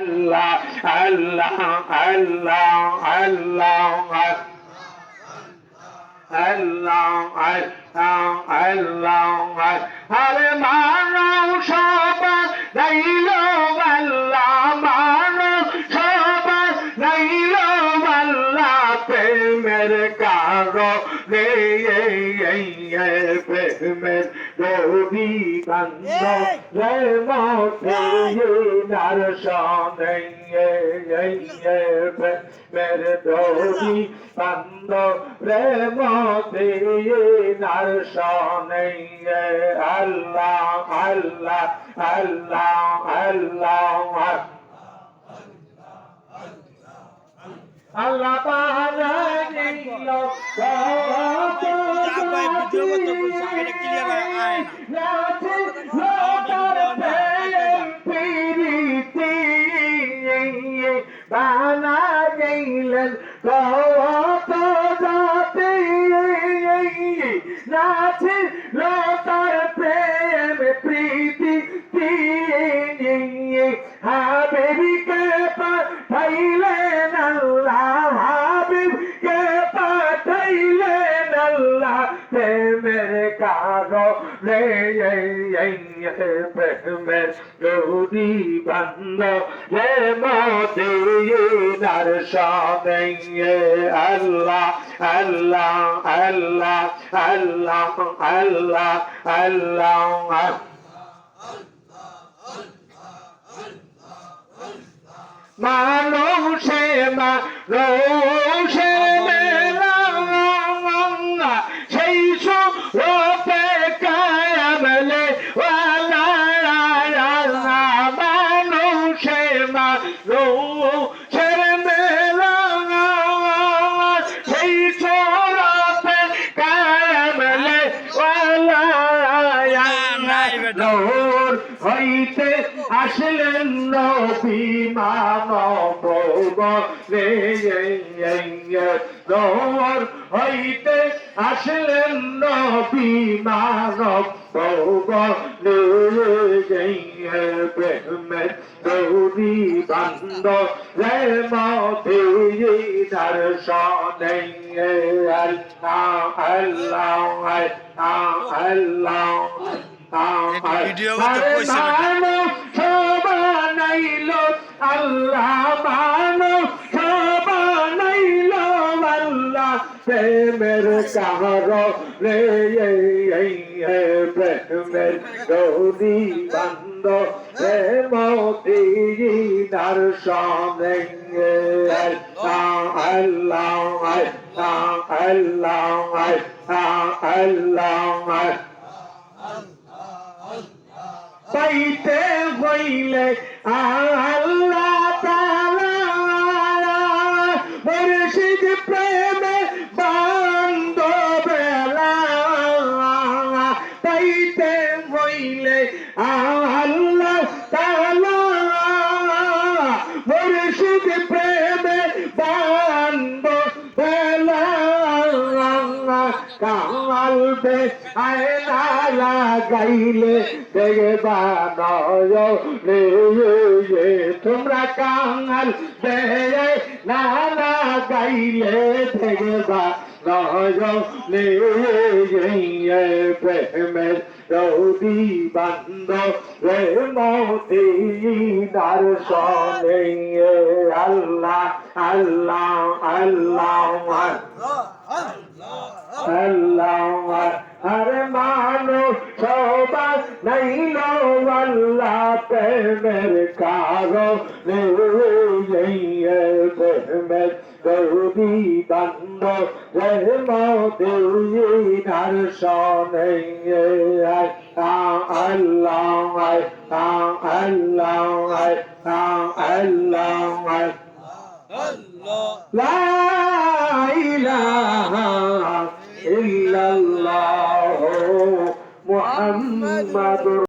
আল্লাহ আল্লাহ আল্লাহ আল্লাহ আল্লাহ আল্লাহ আল্লাহ আরে মানব সবার নাইল আল্লাহ মানব সবার নাইল আল্লাহ প্রেমের কারণে প্রেমের রবি কান্দ রে মতে নারসনে প্রেমের রবি কান্দ রে মতে নারসনে আল্লাহ আল্লাহ আল্লাহ আল্লাহ আল্লাহ পারা দিল বানা গেলেন কত যাতে নাচে লতার প্রেম প্রীতি হাবিবকে পাঠাইলেন আল্লাহ হাবিবকে পাঠাইলেন আল্লাহ প্রেমের কারণে প্রেমের গৌরী বান্ধ রে মদিনার সনে আল্লাহ আল্লাহ আল্লাহ আল্লাহ আল্লাহ আল্লাহ মানুষে মানুষে মেলা সেই সুরতে কায়ামলে মানুষে মানুষে মেলা সেই সুরতে কায়ামলে নূর হইতে আসলেন নবী মানব রে নূর হইতে আসলেন নবী মানব প্রেমের গৌরী বান্ধ রে মদিনার সনে আল্লাহ আল্লাহ আল্লাহ ভিডিও করতে পয়সা বানাইল আল্লাহ মানব বানাইল আল্লাহ প্রেমের কারণে প্রেমের গৌরী বান্ধ রে মদিনার সনে আল্লাহ আল্লাহ আল্লাহ পাইতে হইলে আল্লাহ তাআলা মুর্শিদ প্রেমে বান্ধবেলা পাইতে হইলে আল্লাহ তাআলা মুর্শিদ প্রেমে বান্ধবেলা কালবে আয়না লাগাইলে দেখবা নয় তোমরা কাঙাল দেয় না লাগাইলে দেখবা নয় প্রেমের রৌদি বান্ধ রে মদিনার সনে আল্লাহ আল্লাহ আল্লাহ আল্লাহ আরে মানুষ সবার নাইল আল্লাহ প্রেমের কারণে প্রেমের গৌরী বান্ধ রে মদিনার সনে আল্লাহ আল্লাহ আল্লাহ লা ইলাহা ইল্লাল্লাহ মুহাম্মাদুর